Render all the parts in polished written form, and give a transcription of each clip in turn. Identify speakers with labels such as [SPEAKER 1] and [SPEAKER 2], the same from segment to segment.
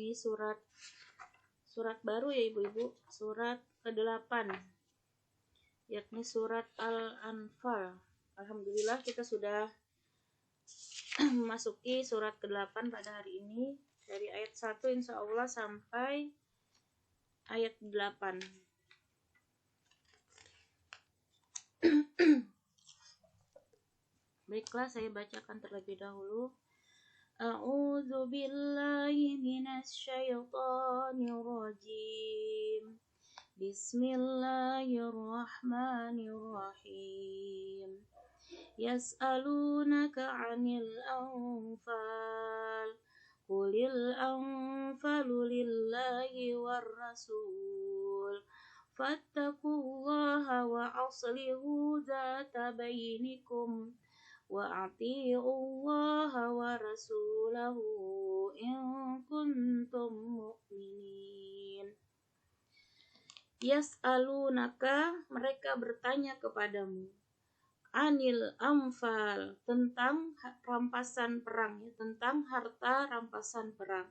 [SPEAKER 1] di surat baru ya ibu-ibu, surat ke-8, yakni surat Al-Anfal. Alhamdulillah kita sudah memasuki surat ke-8 pada hari ini, dari ayat 1 insya Allah sampai ayat 8. Baiklah, saya bacakan terlebih dahulu. A'udzu billahi minasy syaithanir rajim. Bismillahirrahmanirrahim. Yas'alunaka 'anil anfal. Qulil anfalu lillahi war rasul. Fattaqullaha wa aslihu dzata bainikum. Wa ati'ullaha wa rasulahu in kuntum mu'minin. Yas'alunaka, mereka bertanya kepadamu, anil anfal, tentang rampasan perang, tentang harta rampasan perang.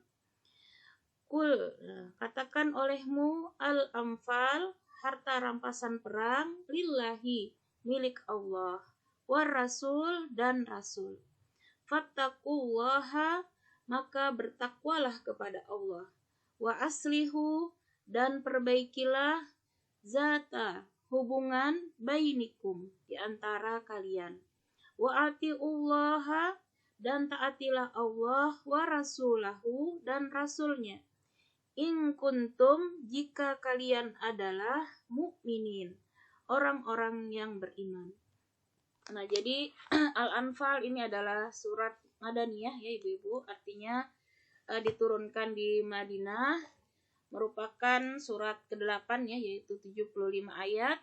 [SPEAKER 1] Kul, katakan olehmu, al anfal, harta rampasan perang, lillahi, milik Allah, war rasul, dan rasul. Fattaqullaha, maka bertakwalah kepada Allah. Wa aslihu, dan perbaikilah zata, hubungan bainikum, di antara kalian. Wa atiullaha, dan taatilah Allah, wa rasulahu, dan rasulnya. In kuntum, jika kalian adalah mukminin, orang-orang yang beriman. Nah, jadi Al-Anfal ini adalah surat Madaniyah ya ibu-ibu, artinya diturunkan di Madinah, merupakan surat ke-8 ya, yaitu 75 ayat.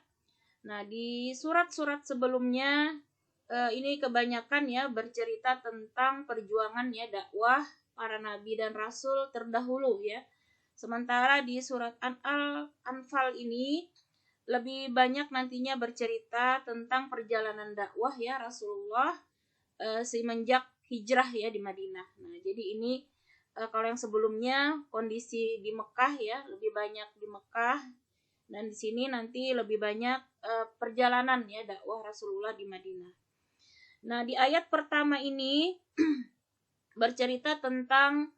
[SPEAKER 1] Nah, di surat-surat sebelumnya ini kebanyakan ya bercerita tentang perjuangan ya dakwah para nabi dan rasul terdahulu ya. Sementara di surat Al-Anfal ini lebih banyak nantinya bercerita tentang perjalanan dakwah ya Rasulullah semenjak hijrah ya di Madinah. Nah, jadi ini kalau yang sebelumnya kondisi di Mekah ya, lebih banyak di Mekah, dan di sini nanti lebih banyak perjalanan ya dakwah Rasulullah di Madinah. Nah, di ayat pertama ini bercerita tentang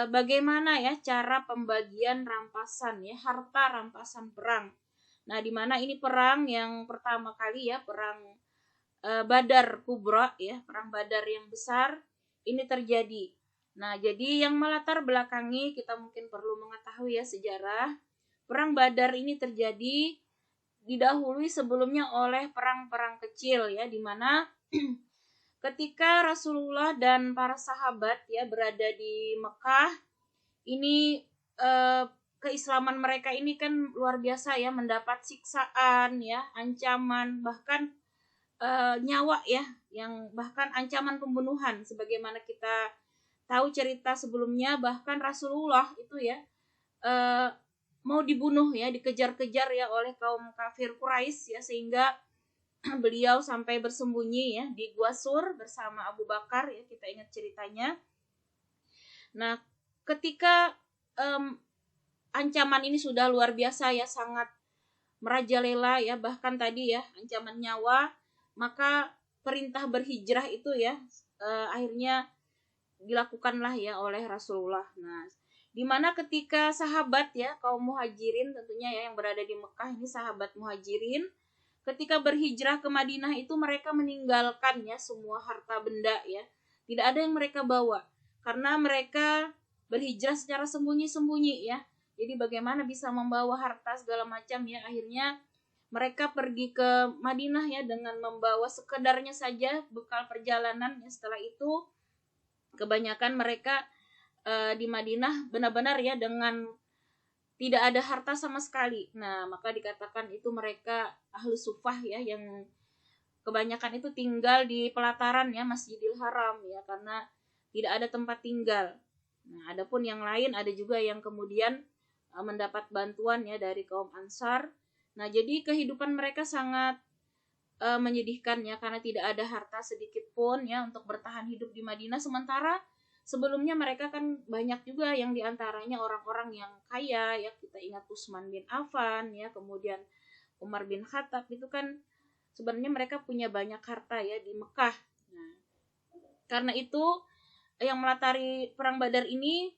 [SPEAKER 1] bagaimana ya cara pembagian rampasan ya, harta rampasan perang. Nah, di mana ini perang yang pertama kali ya, perang Badar Kubra ya, perang Badar yang besar ini terjadi. Nah, jadi yang melatar belakangi kita mungkin perlu mengetahui ya sejarah. Perang Badar ini terjadi didahului sebelumnya oleh perang-perang kecil ya, di mana ketika Rasulullah dan para sahabat ya berada di Mekah, ini keislaman mereka ini kan luar biasa ya, mendapat siksaan ya, ancaman, bahkan nyawa ya, yang bahkan ancaman pembunuhan, sebagaimana kita tahu cerita sebelumnya, bahkan Rasulullah itu ya mau dibunuh ya, dikejar-kejar ya oleh kaum kafir Quraisy ya, sehingga beliau sampai bersembunyi ya di Gua Sur bersama Abu Bakar ya, kita ingat ceritanya. Nah, ketika ancaman ini sudah luar biasa ya, sangat merajalela ya, bahkan tadi ya ancaman nyawa, maka perintah berhijrah itu ya akhirnya dilakukanlah ya oleh Rasulullah. Nah, di mana ketika sahabat ya, kaum muhajirin tentunya ya yang berada di Mekah ini, sahabat muhajirin ketika berhijrah ke Madinah itu mereka meninggalkan ya semua harta benda ya, tidak ada yang mereka bawa karena mereka berhijrah secara sembunyi-sembunyi ya. Jadi bagaimana bisa membawa harta segala macam ya, akhirnya mereka pergi ke Madinah ya dengan membawa sekedarnya saja bekal perjalanan ya. Setelah itu kebanyakan mereka di Madinah benar-benar ya dengan tidak ada harta sama sekali. Nah, maka dikatakan itu mereka ahlu sufah ya, yang kebanyakan itu tinggal di pelataran ya Masjidil Haram ya, karena tidak ada tempat tinggal. Nah, adapun yang lain ada juga yang kemudian mendapat bantuan ya dari kaum Ansar. Nah, jadi kehidupan mereka sangat menyedihkan ya, karena tidak ada harta sedikit pun ya untuk bertahan hidup di Madinah. Sementara sebelumnya mereka kan banyak juga yang diantaranya orang-orang yang kaya ya, kita ingat Utsman bin Affan ya, kemudian Umar bin Khattab, itu kan sebenarnya mereka punya banyak harta ya di Mekah. Nah, karena itu yang melatari perang Badar ini,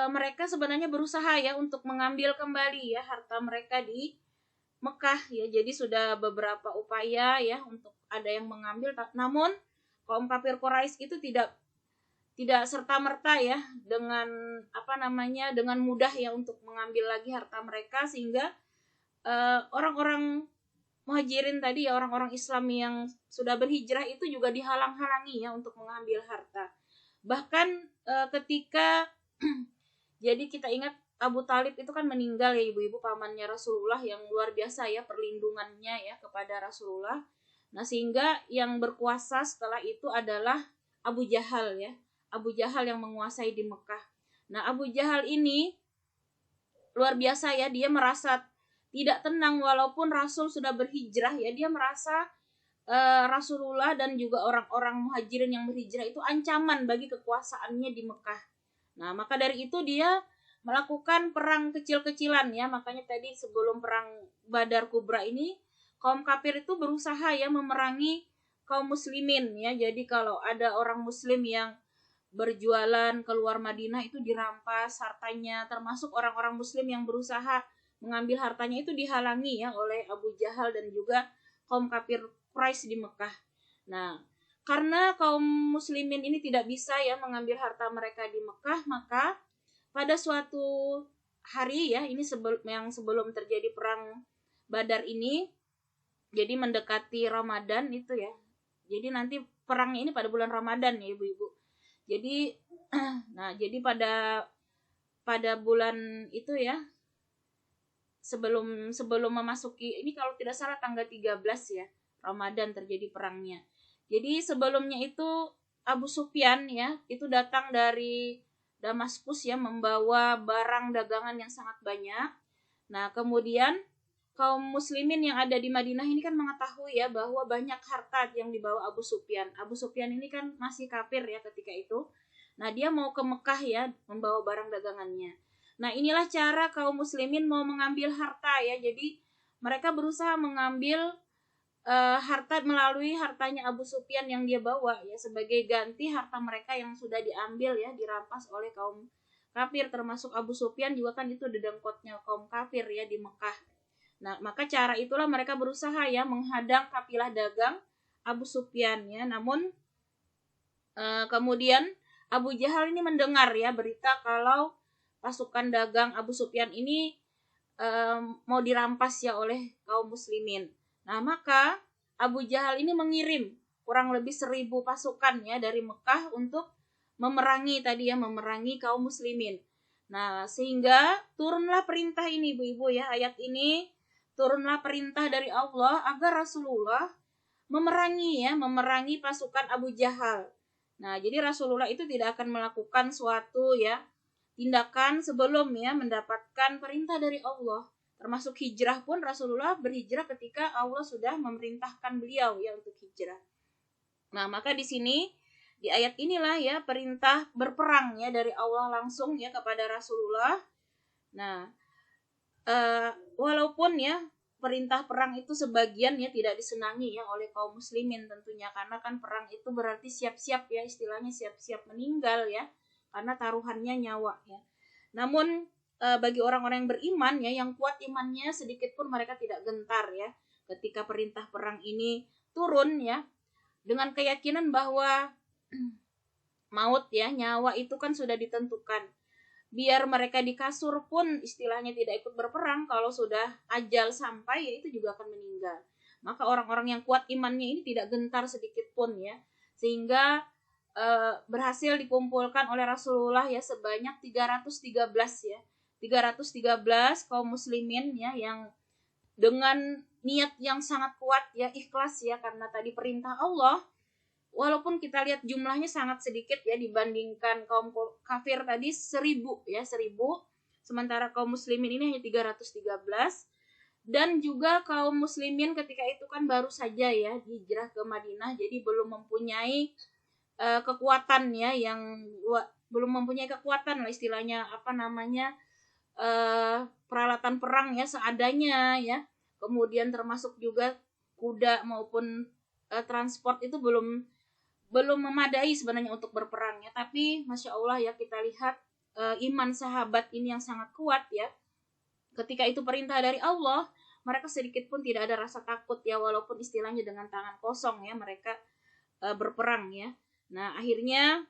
[SPEAKER 1] mereka sebenarnya berusaha ya untuk mengambil kembali ya harta mereka di Mekah ya. Jadi sudah beberapa upaya ya untuk ada yang mengambil, namun kaum kafir Quraisy itu tidak serta-merta ya dengan dengan mudah ya untuk mengambil lagi harta mereka, sehingga orang-orang muhajirin tadi ya, orang-orang Islam yang sudah berhijrah itu juga dihalang-halangi ya untuk mengambil harta. Bahkan ketika jadi kita ingat Abu Talib itu kan meninggal ya ibu-ibu, pamannya Rasulullah yang luar biasa ya perlindungannya ya kepada Rasulullah. Nah, sehingga yang berkuasa setelah itu adalah Abu Jahal ya. Abu Jahal yang menguasai di Mekah. Nah, Abu Jahal ini luar biasa ya, dia merasa tidak tenang walaupun Rasul sudah berhijrah ya. Dia merasa Rasulullah dan juga orang-orang muhajirin yang berhijrah itu ancaman bagi kekuasaannya di Mekah. Nah, maka dari itu dia melakukan perang kecil-kecilan ya. Makanya tadi sebelum perang Badar Kubra ini, kaum kafir itu berusaha ya memerangi kaum muslimin ya. Jadi kalau ada orang muslim yang berjualan keluar Madinah itu dirampas hartanya, termasuk orang-orang muslim yang berusaha mengambil hartanya itu dihalangi ya oleh Abu Jahal dan juga kaum kafir Quraisy di Mekah. Nah, karena kaum muslimin ini tidak bisa ya mengambil harta mereka di Mekah, maka pada suatu hari ya, ini sebelum terjadi perang Badar ini, jadi mendekati Ramadan itu ya. Jadi nanti perangnya ini pada bulan Ramadan ya ibu-ibu. Jadi jadi pada bulan itu ya, sebelum memasuki ini, kalau tidak salah tanggal 13 ya Ramadan terjadi perangnya. Jadi sebelumnya itu Abu Sufyan ya itu datang dari Damaskus ya membawa barang dagangan yang sangat banyak. Nah, kemudian kaum muslimin yang ada di Madinah ini kan mengetahui ya bahwa banyak harta yang dibawa Abu Sufyan. Abu Sufyan ini kan masih kafir ya ketika itu. Nah, dia mau ke Mekah ya membawa barang dagangannya. Nah, inilah cara kaum muslimin mau mengambil harta ya. Jadi mereka berusaha mengambil harta melalui hartanya Abu Sufyan yang dia bawa ya, sebagai ganti harta mereka yang sudah diambil ya, dirampas oleh kaum kafir, termasuk Abu Sufyan juga kan itu dedengkotnya kaum kafir ya di Mekah. Nah, maka cara itulah mereka berusaha ya menghadang kafilah dagang Abu Sufyan ya. Namun kemudian Abu Jahal ini mendengar ya berita kalau pasukan dagang Abu Sufyan ini mau dirampas ya oleh kaum muslimin. Nah, maka Abu Jahal ini mengirim kurang lebih 1.000 pasukan ya dari Mekah untuk memerangi kaum muslimin. Nah, sehingga turunlah perintah ini ibu-ibu ya, ayat ini turunlah perintah dari Allah agar Rasulullah memerangi pasukan Abu Jahal. Nah, jadi Rasulullah itu tidak akan melakukan suatu ya tindakan sebelum ya mendapatkan perintah dari Allah. Termasuk hijrah pun Rasulullah berhijrah ketika Allah sudah memerintahkan beliau ya untuk hijrah. Nah, maka di sini di ayat inilah ya perintah berperang ya dari Allah langsung ya kepada Rasulullah. Nah, walaupun ya perintah perang itu sebagian ya tidak disenangi ya oleh kaum muslimin tentunya, karena kan perang itu berarti siap-siap ya, istilahnya siap-siap meninggal ya, karena taruhannya nyawa ya. Namun bagi orang-orang yang beriman ya, yang kuat imannya, sedikit pun mereka tidak gentar ya ketika perintah perang ini turun ya, dengan keyakinan bahwa maut ya, nyawa itu kan sudah ditentukan. Biar mereka di kasur pun istilahnya tidak ikut berperang, kalau sudah ajal sampai ya itu juga akan meninggal. Maka orang-orang yang kuat imannya ini tidak gentar sedikit pun ya, sehingga berhasil dikumpulkan oleh Rasulullah ya sebanyak 313 ya. 313 kaum muslimin ya yang dengan niat yang sangat kuat ya, ikhlas ya, karena tadi perintah Allah. Walaupun kita lihat jumlahnya sangat sedikit ya dibandingkan kaum kafir tadi 1.000 ya, 1.000, sementara kaum muslimin ini hanya 313. Dan juga kaum muslimin ketika itu kan baru saja ya hijrah ke Madinah, jadi belum mempunyai kekuatan ya, yang belum mempunyai kekuatan lah istilahnya, apa namanya, peralatan perang ya seadanya ya. Kemudian termasuk juga kuda maupun transport itu belum memadai sebenarnya untuk berperang ya. Tapi Masya Allah ya, kita lihat iman sahabat ini yang sangat kuat ya. Ketika itu perintah dari Allah, mereka sedikit pun tidak ada rasa takut ya, walaupun istilahnya dengan tangan kosong ya mereka berperang ya. Nah akhirnya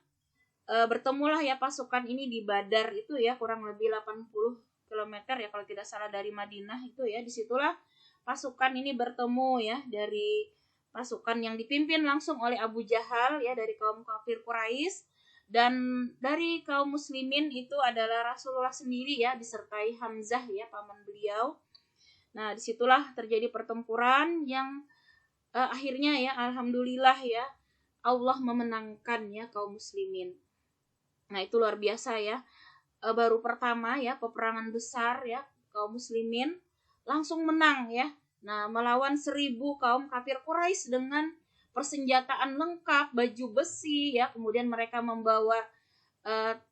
[SPEAKER 1] bertemulah ya pasukan ini di Badar itu ya, kurang lebih 80 kilometer ya kalau tidak salah dari Madinah itu ya. Disitulah pasukan ini bertemu ya, dari pasukan yang dipimpin langsung oleh Abu Jahal ya, dari kaum kafir Quraisy, dan dari kaum muslimin itu adalah Rasulullah sendiri ya, disertai Hamzah ya, paman beliau. Nah disitulah terjadi pertempuran yang akhirnya ya alhamdulillah ya, Allah memenangkan ya kaum muslimin. Nah itu luar biasa ya, baru pertama ya peperangan besar ya, kaum muslimin langsung menang ya. Nah melawan 1000 kaum kafir Quraisy dengan persenjataan lengkap, baju besi ya, kemudian mereka membawa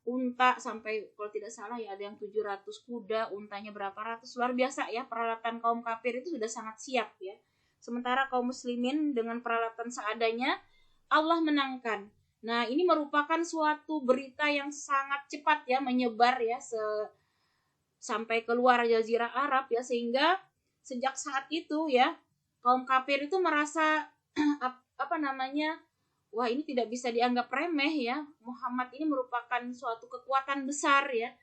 [SPEAKER 1] unta sampai kalau tidak salah ya ada yang 700 kuda, untanya berapa ratus, luar biasa ya, peralatan kaum kafir itu sudah sangat siap ya. Sementara kaum muslimin dengan peralatan seadanya, Allah menangkan. Nah ini merupakan suatu berita yang sangat cepat ya menyebar ya, sampai keluar Jazirah Arab ya, sehingga sejak saat itu ya kaum kafir itu merasa apa namanya, wah ini tidak bisa dianggap remeh ya, Muhammad ini merupakan suatu kekuatan besar ya.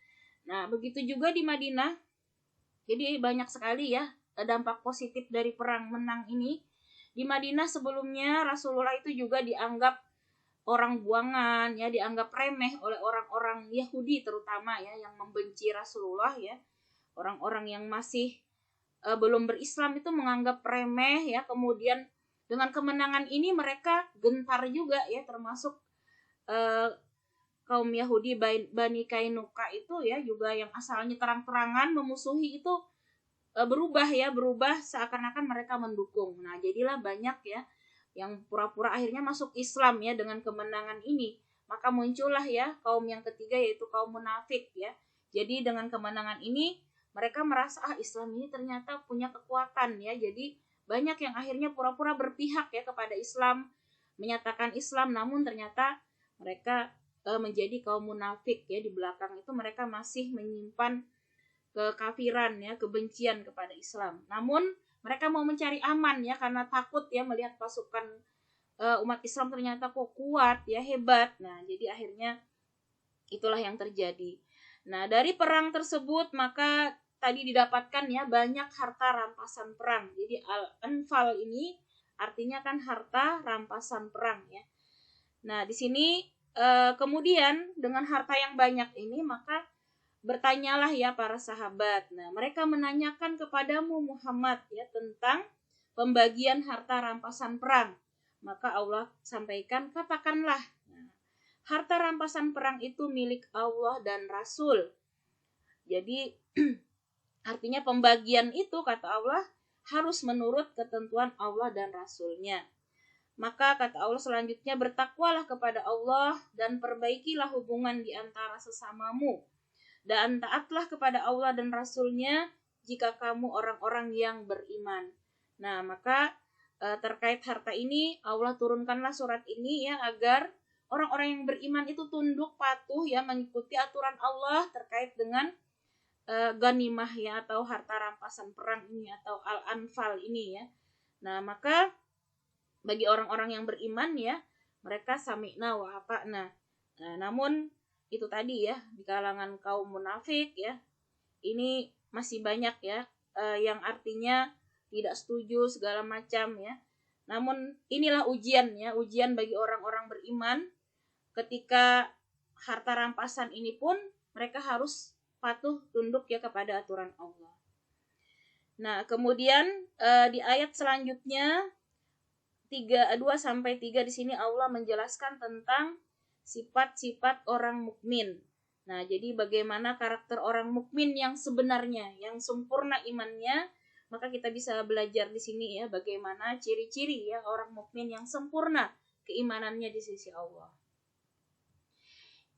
[SPEAKER 1] Nah begitu juga di Madinah, jadi banyak sekali ya dampak positif dari perang menang ini. Di Madinah sebelumnya Rasulullah itu juga dianggap orang buangan ya, dianggap remeh oleh orang-orang Yahudi terutama ya, yang membenci Rasulullah ya. Orang-orang yang masih belum berislam itu menganggap remeh ya. Kemudian dengan kemenangan ini mereka gentar juga ya, termasuk kaum Yahudi Bani Kainuka itu ya, juga yang asalnya terang-terangan memusuhi itu berubah seakan-akan mereka mendukung. Nah jadilah banyak ya yang pura-pura akhirnya masuk Islam ya dengan kemenangan ini. Maka muncullah ya kaum yang ketiga, yaitu kaum munafik ya. Jadi dengan kemenangan ini mereka merasa Islam ini ternyata punya kekuatan ya. Jadi banyak yang akhirnya pura-pura berpihak ya kepada Islam, menyatakan Islam, namun ternyata mereka menjadi kaum munafik ya. Di belakang itu mereka masih menyimpan kekafiran ya, kebencian kepada Islam. Namun mereka mau mencari aman ya, karena takut ya melihat pasukan umat Islam ternyata kok kuat ya, hebat. Nah jadi akhirnya itulah yang terjadi. Nah dari perang tersebut maka tadi didapatkan ya banyak harta rampasan perang. Jadi al-anfal ini artinya kan harta rampasan perang ya. Nah di sini kemudian dengan harta yang banyak ini maka bertanyalah ya para sahabat. Nah mereka menanyakan kepadamu Muhammad ya tentang pembagian harta rampasan perang. Maka Allah sampaikan, katakanlah, harta rampasan perang itu milik Allah dan Rasul. Jadi artinya pembagian itu kata Allah harus menurut ketentuan Allah dan Rasulnya. Maka kata Allah selanjutnya, bertakwalah kepada Allah dan perbaikilah hubungan di antara sesamamu. Dan taatlah kepada Allah dan Rasulnya jika kamu orang-orang yang beriman. Nah maka terkait harta ini Allah turunkanlah surat ini ya, agar orang-orang yang beriman itu tunduk patuh ya, mengikuti aturan Allah terkait dengan ghanimah ya, atau harta rampasan perang ini, atau al-anfal ini ya. Nah maka bagi orang-orang yang beriman ya, mereka sami'na wa ata'na. Nah namun itu tadi ya, di kalangan kaum munafik ya, ini masih banyak ya yang artinya tidak setuju segala macam ya. Namun inilah ujian ya, ujian bagi orang-orang beriman. Ketika harta rampasan ini pun mereka harus patuh tunduk ya kepada aturan Allah. Nah kemudian di ayat selanjutnya 2-3 di sini Allah menjelaskan tentang sifat-sifat orang mukmin. Nah, jadi bagaimana karakter orang mukmin yang sebenarnya, yang sempurna imannya, maka kita bisa belajar di sini ya bagaimana ciri-ciri ya orang mukmin yang sempurna keimanannya di sisi Allah.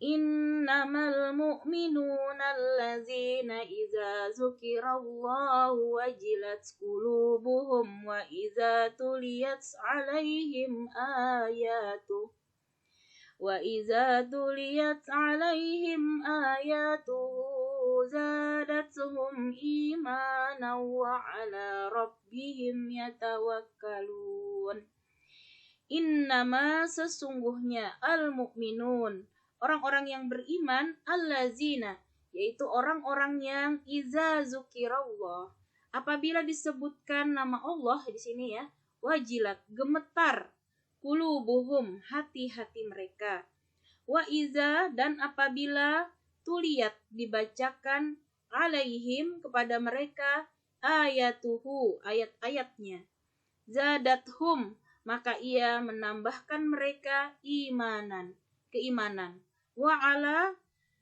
[SPEAKER 1] Innamal mu'minuna allazina idza dzukirallahu wajilat qulubuhum wa idza tuliyat 'alaihim ayatuhu zadatuhum imanan wa 'ala rabbihim yatawakkalun. Innama sesungguhnya al-mu'minun orang-orang yang beriman, allazina yaitu orang-orang yang iza zukirallah apabila disebutkan nama Allah di sini ya, wajilat gemetar qulubuhum hati-hati mereka. Wa iza dan apabila tuliyat dibacakan alaihim kepada mereka ayatuhu ayat-ayatnya. Zadathum maka ia menambahkan mereka keimanan. Wa ala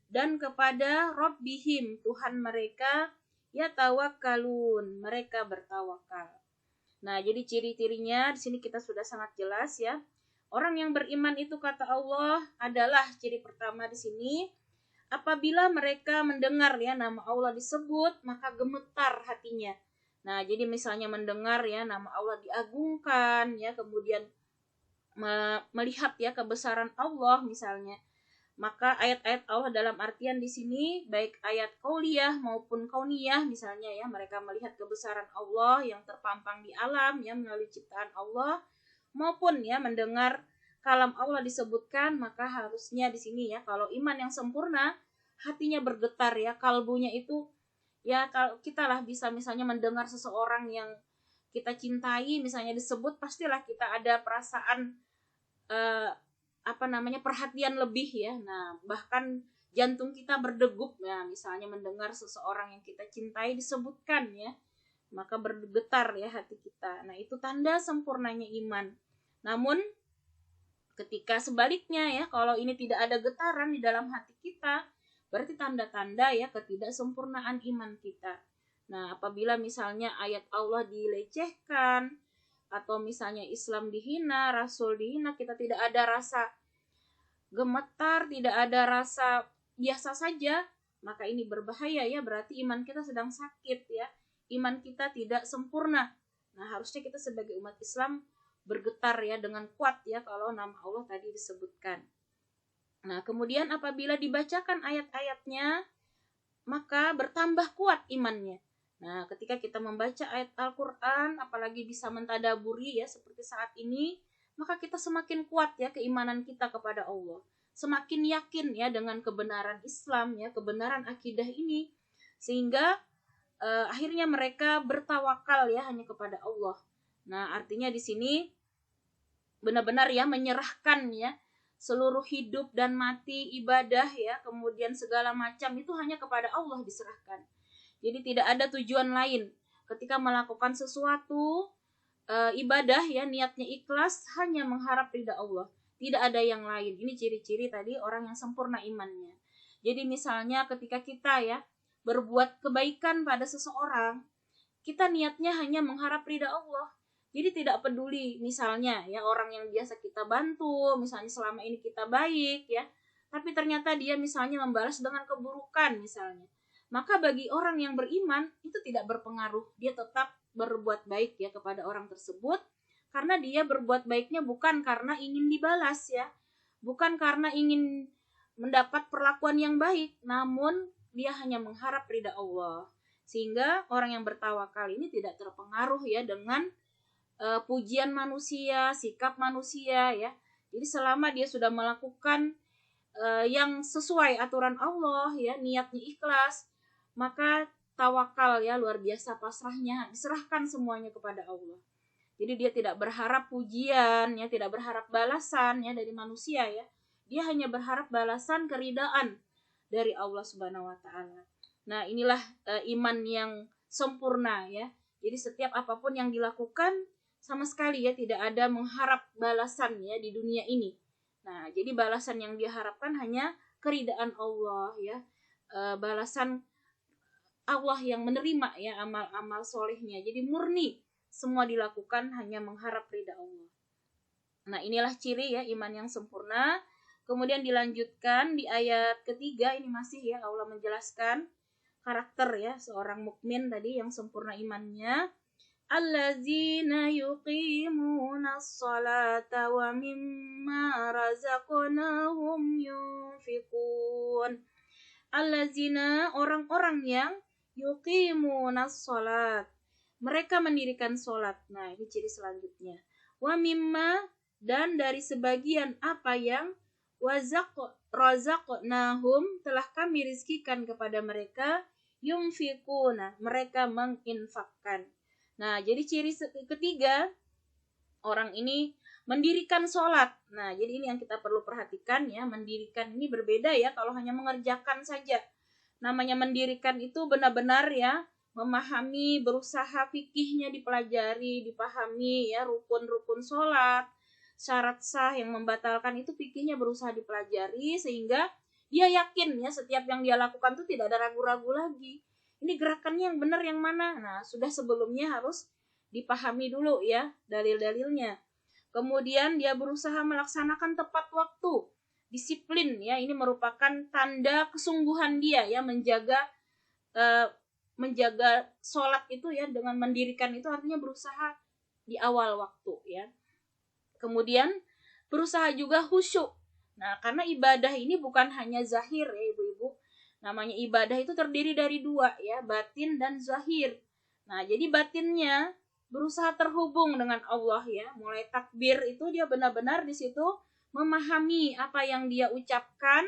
[SPEAKER 1] dan kepada Rabbihim Tuhan mereka yatawakkalun mereka bertawakal. Nah, jadi ciri-cirinya di sini kita sudah sangat jelas ya. Orang yang beriman itu kata Allah adalah ciri pertama di sini apabila mereka mendengar ya nama Allah disebut maka gemetar hatinya. Nah, jadi misalnya mendengar ya nama Allah diagungkan ya, kemudian melihat ya kebesaran Allah misalnya, maka ayat-ayat Allah dalam artian di sini baik ayat qauliyah maupun kauniyah misalnya ya, mereka melihat kebesaran Allah yang terpampang di alam ya melalui ciptaan Allah, maupun ya mendengar kalam Allah disebutkan, maka harusnya di sini ya kalau iman yang sempurna hatinya bergetar ya, kalbunya itu ya, kalau kita lah bisa misalnya mendengar seseorang yang kita cintai misalnya disebut, pastilah kita ada perasaan perhatian lebih ya. Nah, bahkan jantung kita berdegup ya, misalnya mendengar seseorang yang kita cintai disebutkan ya, maka bergetar ya hati kita. Nah, itu tanda sempurnanya iman. Namun ketika sebaliknya ya, kalau ini tidak ada getaran di dalam hati kita, berarti tanda-tanda ya ketidaksempurnaan iman kita. Nah, apabila misalnya ayat Allah dilecehkan, atau misalnya Islam dihina, Rasul dihina, kita tidak ada rasa gemetar, tidak ada rasa biasa saja, maka ini berbahaya ya, berarti iman kita sedang sakit ya, iman kita tidak sempurna. Nah, harusnya kita sebagai umat Islam bergetar ya dengan kuat ya kalau nama Allah tadi disebutkan. Nah, kemudian apabila dibacakan ayat-ayatnya, maka bertambah kuat imannya. Nah, ketika kita membaca ayat Al-Quran, apalagi bisa mentadaburi ya seperti saat ini, maka kita semakin kuat ya keimanan kita kepada Allah. Semakin yakin ya dengan kebenaran Islam ya, kebenaran akidah ini. Sehingga akhirnya mereka bertawakal ya hanya kepada Allah. Nah, artinya di sini benar-benar ya menyerahkan ya seluruh hidup dan mati, ibadah ya, kemudian segala macam itu hanya kepada Allah diserahkan. Jadi tidak ada tujuan lain ketika melakukan sesuatu ibadah ya, niatnya ikhlas hanya mengharap ridha Allah, tidak ada yang lain. Ini ciri-ciri tadi orang yang sempurna imannya. Jadi misalnya ketika kita ya berbuat kebaikan pada seseorang, kita niatnya hanya mengharap ridha Allah. Jadi tidak peduli misalnya ya orang yang biasa kita bantu, misalnya selama ini kita baik ya, tapi ternyata dia misalnya membalas dengan keburukan misalnya. Maka bagi orang yang beriman itu tidak berpengaruh, dia tetap berbuat baik ya kepada orang tersebut, karena dia berbuat baiknya bukan karena ingin dibalas ya, bukan karena ingin mendapat perlakuan yang baik, namun dia hanya mengharap ridha Allah. Sehingga orang yang bertawakal ini tidak terpengaruh ya dengan pujian manusia, sikap manusia ya. Jadi selama dia sudah melakukan yang sesuai aturan Allah ya, niatnya ikhlas, maka tawakal ya luar biasa pasrahnya, diserahkan semuanya kepada Allah. Jadi dia tidak berharap pujian ya, tidak berharap balasan ya dari manusia ya. Dia hanya berharap balasan keridaan dari Allah Subhanahu wa taala. Nah, inilah iman yang sempurna ya. Jadi setiap apapun yang dilakukan sama sekali ya tidak ada mengharap balasan ya di dunia ini. Nah, jadi balasan yang diharapkan hanya keridaan Allah ya. Balasan Allah yang menerima ya amal-amal solehnya. Jadi murni semua dilakukan hanya mengharap ridha Allah. Nah, inilah ciri ya iman yang sempurna. Kemudian dilanjutkan di ayat ketiga, ini masih ya Allah menjelaskan karakter ya seorang mukmin tadi yang sempurna imannya. Allazina yuqimunas salata wa mimma razaqnahum yunfiqun. Allazina, orang-orang yang yuqimunas salat, mereka mendirikan salat. Nah, ini ciri selanjutnya. Wa mimma, dan dari sebagian apa yang razaqnahum, telah kami rizkikan kepada mereka, yunfiquna, mereka menginfakkan. Nah, jadi ciri ketiga, orang ini mendirikan sholat. Nah, jadi ini yang kita perlu perhatikan ya. Mendirikan ini berbeda ya kalau hanya mengerjakan saja. Namanya mendirikan itu benar-benar ya memahami, berusaha fikihnya dipelajari, dipahami ya, rukun-rukun sholat, syarat sah yang membatalkan itu fikihnya berusaha dipelajari sehingga dia yakin ya setiap yang dia lakukan itu tidak ada ragu-ragu lagi. Ini gerakannya yang benar yang mana? Nah, sudah sebelumnya harus dipahami dulu ya dalil-dalilnya. Kemudian dia berusaha melaksanakan tepat waktu, disiplin ya, ini merupakan tanda kesungguhan dia ya menjaga sholat itu ya, dengan mendirikan itu artinya berusaha di awal waktu ya. Kemudian berusaha juga khusyuk. Nah, karena ibadah ini bukan hanya zahir ya ibu-ibu. Namanya ibadah itu terdiri dari dua ya, batin dan zahir. Nah, jadi batinnya berusaha terhubung dengan Allah ya. Mulai takbir itu dia benar-benar di situ memahami apa yang dia ucapkan,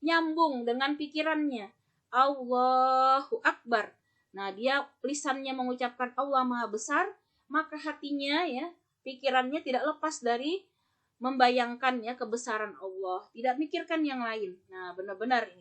[SPEAKER 1] nyambung dengan pikirannya. Allahu Akbar. Nah, dia lisannya mengucapkan Allah Maha Besar, maka hatinya ya, pikirannya tidak lepas dari membayangkan ya kebesaran Allah, tidak mikirkan yang lain. Nah, benar-benar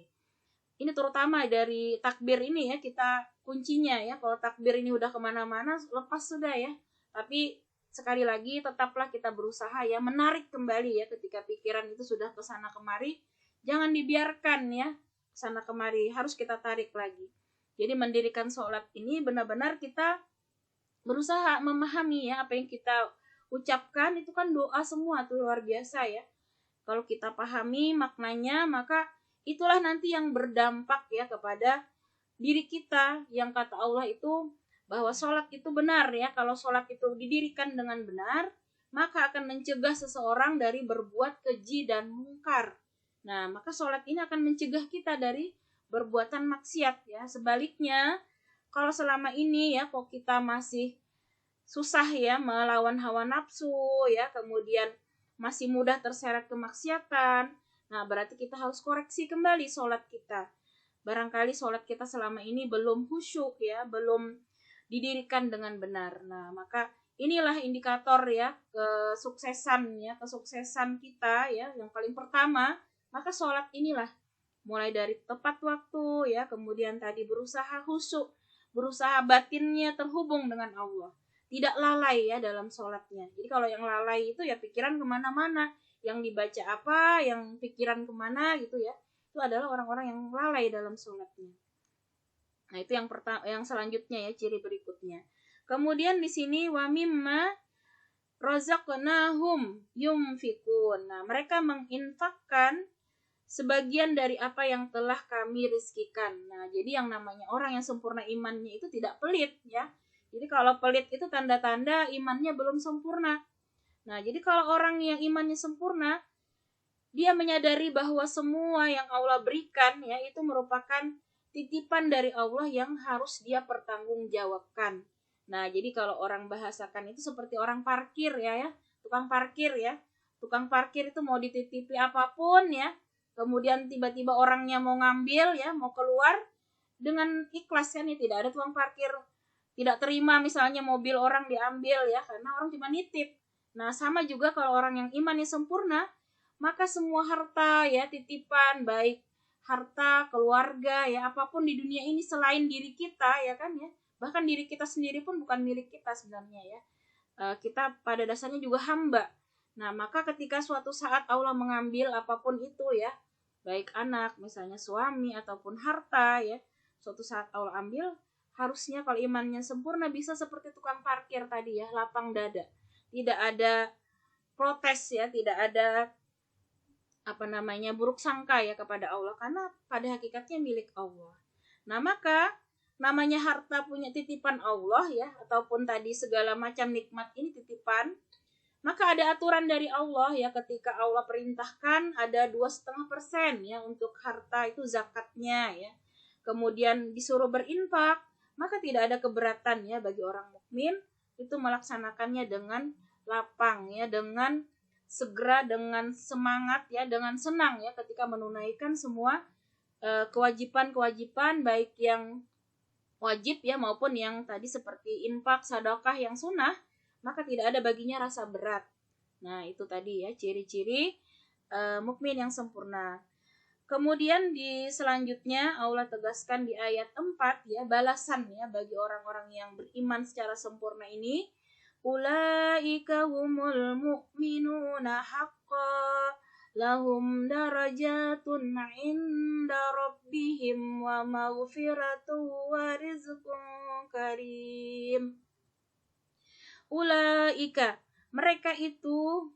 [SPEAKER 1] ini terutama dari takbir ini ya, kita kuncinya ya. Kalau takbir ini udah kemana-mana, lepas sudah ya. Tapi sekali lagi tetaplah kita berusaha ya menarik kembali ya, ketika pikiran itu sudah kesana kemari, jangan dibiarkan ya kesana kemari, harus kita tarik lagi. Jadi mendirikan sholat ini benar-benar kita berusaha memahami ya apa yang kita ucapkan itu kan doa semua tuh, luar biasa ya. Kalau kita pahami maknanya, maka itulah nanti yang berdampak ya kepada diri kita, yang kata Allah itu bahwa sholat itu benar ya. Kalau sholat itu didirikan dengan benar, maka akan mencegah seseorang dari berbuat keji dan mungkar. Nah, maka sholat ini akan mencegah kita dari berbuatan maksiat ya. Sebaliknya, kalau selama ini ya kok kita masih susah ya melawan hawa nafsu ya, kemudian masih mudah terseret kemaksiatan, nah berarti kita harus koreksi kembali sholat kita. Barangkali sholat kita selama ini belum khusyuk ya, belum didirikan dengan benar. Nah, maka inilah indikator ya kesuksesan kita ya. Yang paling pertama, maka sholat inilah mulai dari tepat waktu ya, kemudian tadi berusaha khusyuk, berusaha batinnya terhubung dengan Allah, tidak lalai ya dalam sholatnya. Jadi kalau yang lalai itu ya pikiran kemana-mana, yang dibaca apa, yang pikiran kemana gitu ya, itu adalah orang-orang yang lalai dalam sholatnya. Nah, itu yang pertama, yang selanjutnya ya, ciri berikutnya. Kemudian di sini wa mimma razaqnahum yunfiqun. Nah, mereka menginfakkan sebagian dari apa yang telah kami rizkikan. Nah, jadi yang namanya orang yang sempurna imannya itu tidak pelit ya. Jadi kalau pelit itu tanda-tanda imannya belum sempurna. Nah, jadi kalau orang yang imannya sempurna, dia menyadari bahwa semua yang Allah berikan ya itu merupakan titipan dari Allah yang harus dia pertanggungjawabkan. Nah, jadi kalau orang bahasakan itu seperti orang parkir ya, tukang parkir ya. Tukang parkir itu mau dititipi apapun ya, kemudian tiba-tiba orangnya mau ngambil ya, mau keluar dengan ikhlas kan ya, tidak ada tukang parkir tidak terima misalnya mobil orang diambil ya, karena orang cuma nitip. Nah, sama juga kalau orang yang imannya sempurna, maka semua harta ya, titipan, baik harta, keluarga ya, apapun di dunia ini selain diri kita ya kan ya, bahkan diri kita sendiri pun bukan milik kita sebenarnya ya. Kita pada dasarnya juga hamba. Nah, maka ketika suatu saat Allah mengambil apapun itu ya, baik anak, misalnya suami ataupun harta ya, suatu saat Allah ambil, harusnya kalau imannya sempurna bisa seperti tukang parkir tadi ya, lapang dada. Tidak ada protes ya, tidak ada buruk sangka ya kepada Allah, karena pada hakikatnya milik Allah. Nah, maka namanya harta punya titipan Allah ya, ataupun tadi segala macam nikmat ini titipan, maka ada aturan dari Allah ya, ketika Allah perintahkan ada 2,5% ya untuk harta itu zakatnya ya. Kemudian disuruh berinfak, maka tidak ada keberatan ya bagi orang mukmin itu melaksanakannya dengan lapang ya, dengan segera, dengan semangat ya, dengan senang ya ketika menunaikan semua kewajiban-kewajiban baik yang wajib ya maupun yang tadi seperti infak, sedekah yang sunnah, maka tidak ada baginya rasa berat. Nah, itu tadi ya ciri-ciri mukmin yang sempurna. Kemudian di selanjutnya Allah tegaskan di ayat 4 ya, balasan ya bagi orang-orang yang beriman secara sempurna ini, ulaika humul mu'minuna haqqan lahum darajatun 'inda rabbihim wa maghfiratun wa rizqun karim. Ulaika, mereka itu,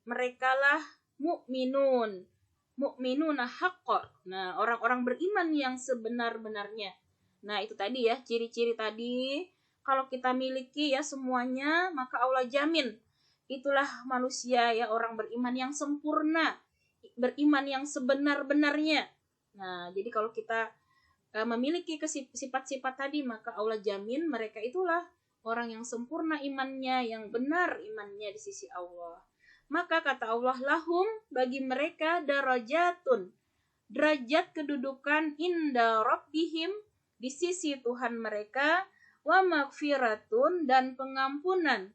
[SPEAKER 1] merekalah mu'minuna haqqan. Nah, orang-orang beriman yang sebenar-benarnya. Nah, itu tadi ya, ciri-ciri tadi. Kalau kita miliki ya semuanya, maka Allah jamin itulah manusia ya, orang beriman yang sempurna, beriman yang sebenar-benarnya. Nah, jadi kalau kita memiliki sifat-sifat tadi, maka Allah jamin mereka itulah orang yang sempurna imannya, yang benar imannya di sisi Allah. Maka kata Allah, lahum, bagi mereka darajatun, derajat kedudukan inda rabbihim, di sisi Tuhan mereka, wa magfiratun, dan pengampunan,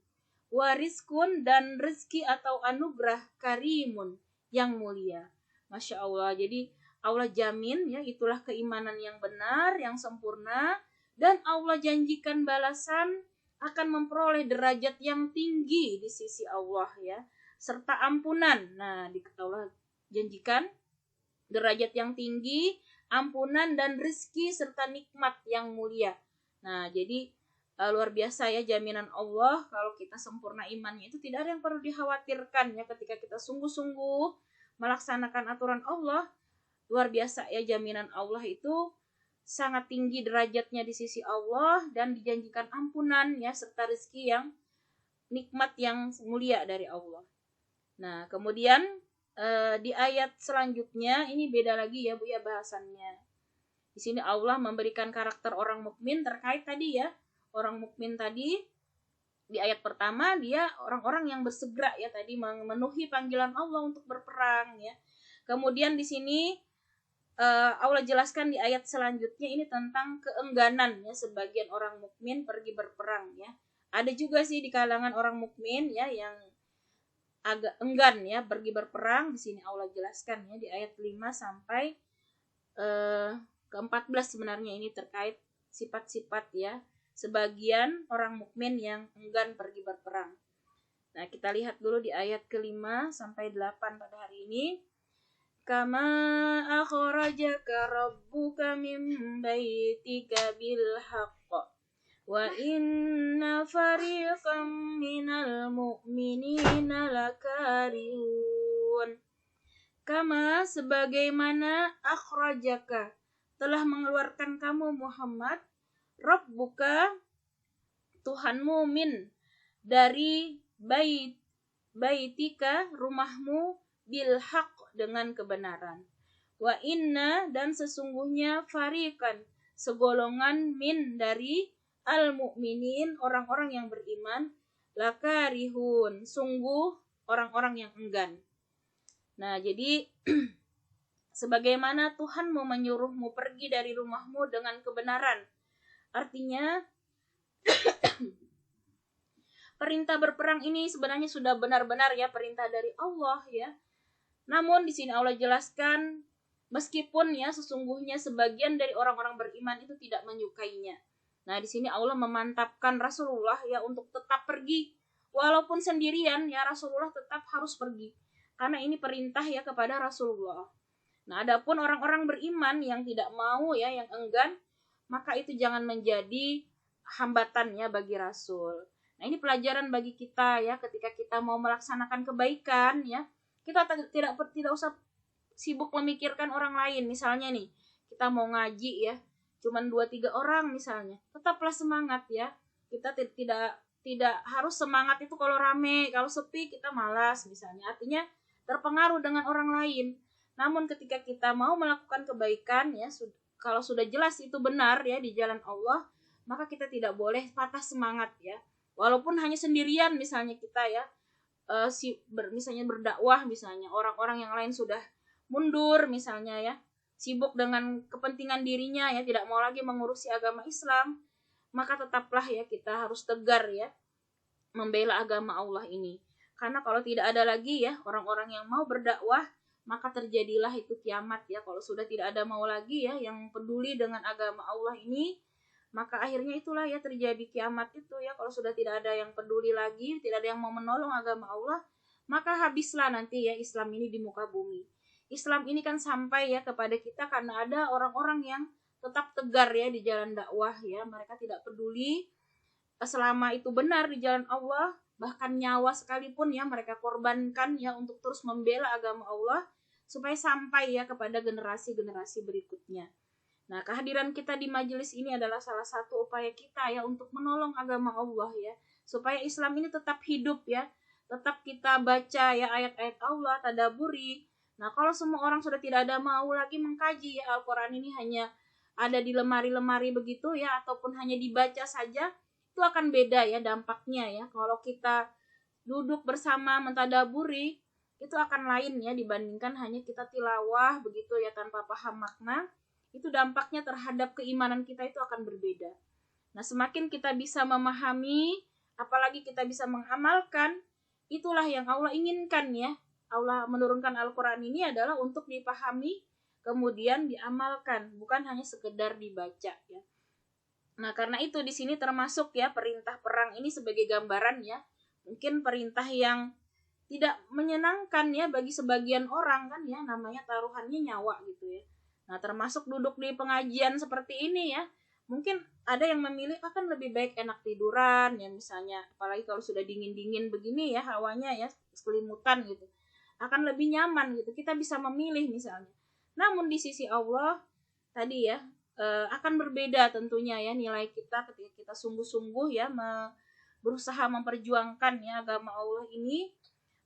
[SPEAKER 1] wa rizkun, dan rezeki atau anugerah, karimun, yang mulia. Masya Allah, jadi Allah jamin ya, itulah keimanan yang benar, yang sempurna, dan Allah janjikan balasan akan memperoleh derajat yang tinggi di sisi Allah ya, serta ampunan. Nah, Allah janjikan derajat yang tinggi, ampunan, dan rezeki serta nikmat yang mulia. Nah, jadi luar biasa ya jaminan Allah. Kalau kita sempurna imannya itu tidak ada yang perlu dikhawatirkan ya, ketika kita sungguh-sungguh melaksanakan aturan Allah. Luar biasa ya, jaminan Allah itu sangat tinggi derajatnya di sisi Allah, dan dijanjikan ampunan ya, serta rezeki yang nikmat yang mulia dari Allah. Nah, kemudian di ayat selanjutnya ini beda lagi ya Bu ya bahasannya. Di sini Allah memberikan karakter orang mukmin terkait tadi ya. Orang mukmin tadi di ayat pertama dia orang-orang yang bersegera ya, tadi memenuhi panggilan Allah untuk berperang ya. Kemudian di sini Allah jelaskan di ayat selanjutnya ini tentang keengganan ya sebagian orang mukmin pergi berperang ya. Ada juga sih di kalangan orang mukmin ya yang agak enggan ya pergi berperang. Di sini Allah jelaskan ya di ayat 5 sampai ke-14 sebenarnya ini terkait sifat-sifat ya sebagian orang mukmin yang enggan pergi berperang. Nah, kita lihat dulu di ayat ke-5 sampai 8 pada hari ini. Kama akhrajaka rabbuka min baitika bil haqq wa inna fariqam minal mu'minina lakarihun. Kama, sebagaimana akhrajaka, telah mengeluarkan kamu Muhammad, rabbuka, Tuhanmu, min, dari baitika, rumahmu, bil haq, dengan kebenaran. Wa inna, dan sesungguhnya, fariqan, segolongan, min, dari al mu'minin, orang-orang yang beriman, lakarihun, sungguh orang-orang yang enggan. Nah, jadi sebagaimana Tuhanmu menyuruhmu pergi dari rumahmu dengan kebenaran. Artinya perintah berperang ini sebenarnya sudah benar-benar ya perintah dari Allah ya. Namun di sini Allah jelaskan meskipun ya sesungguhnya sebagian dari orang-orang beriman itu tidak menyukainya. Nah, di sini Allah memantapkan Rasulullah ya untuk tetap pergi walaupun sendirian ya, Rasulullah tetap harus pergi. Karena ini perintah ya kepada Rasulullah. Nah, adapun orang-orang beriman yang tidak mau ya, yang enggan, maka itu jangan menjadi hambatan ya bagi Rasul. Nah, ini pelajaran bagi kita ya, ketika kita mau melaksanakan kebaikan ya, kita tidak usah sibuk memikirkan orang lain. Misalnya nih, kita mau ngaji ya, cuman 2-3 orang misalnya, tetaplah semangat ya. Kita tidak harus semangat itu kalau rame, kalau sepi kita malas misalnya. Artinya terpengaruh dengan orang lain. Namun ketika kita mau melakukan kebaikan ya, kalau sudah jelas itu benar ya di jalan Allah, maka kita tidak boleh patah semangat ya. Walaupun hanya sendirian misalnya kita ya, misalnya berdakwah, misalnya orang-orang yang lain sudah mundur misalnya ya, sibuk dengan kepentingan dirinya ya, tidak mau lagi mengurusi agama Islam, maka tetaplah ya kita harus tegar ya membela agama Allah ini. Karena kalau tidak ada lagi ya orang-orang yang mau berdakwah, maka terjadilah itu kiamat ya. Kalau sudah tidak ada mau lagi ya yang peduli dengan agama Allah ini, maka akhirnya itulah ya terjadi kiamat itu ya. Kalau sudah tidak ada yang peduli lagi, tidak ada yang mau menolong agama Allah, maka habislah nanti ya Islam ini di muka bumi. Islam ini kan sampai ya kepada kita karena ada orang-orang yang tetap tegar ya di jalan dakwah ya. Mereka tidak peduli selama itu benar di jalan Allah, bahkan nyawa sekalipun ya mereka korbankan ya untuk terus membela agama Allah supaya sampai ya kepada generasi-generasi berikutnya. Nah, kehadiran kita di majelis ini adalah salah satu upaya kita ya untuk menolong agama Allah ya, supaya Islam ini tetap hidup ya, tetap kita baca ya ayat-ayat Allah, tadaburi. Nah, kalau semua orang sudah tidak ada mau lagi mengkaji ya Al-Quran ini, hanya ada di lemari-lemari begitu ya, ataupun hanya dibaca saja, itu akan beda ya dampaknya ya. Kalau kita duduk bersama mentadaburi, itu akan lain ya dibandingkan hanya kita tilawah begitu ya tanpa paham makna. Itu dampaknya terhadap keimanan kita itu akan berbeda. Nah, semakin kita bisa memahami, apalagi kita bisa mengamalkan, itulah yang Allah inginkan ya. Allah menurunkan Al-Quran ini adalah untuk dipahami, kemudian diamalkan, bukan hanya sekedar dibaca ya. Nah, karena itu di sini termasuk ya perintah perang ini sebagai gambaran ya. Mungkin perintah yang tidak menyenangkan ya bagi sebagian orang kan ya, namanya taruhannya nyawa gitu ya. Nah, termasuk duduk di pengajian seperti ini ya. Mungkin ada yang memilih akan lebih baik enak tiduran ya misalnya, apalagi kalau sudah dingin-dingin begini ya hawanya ya, sekelimutan gitu. Akan lebih nyaman gitu. Kita bisa memilih misalnya. Namun di sisi Allah tadi ya akan berbeda tentunya ya nilai kita ketika kita sungguh-sungguh ya berusaha memperjuangkan ya agama Allah ini,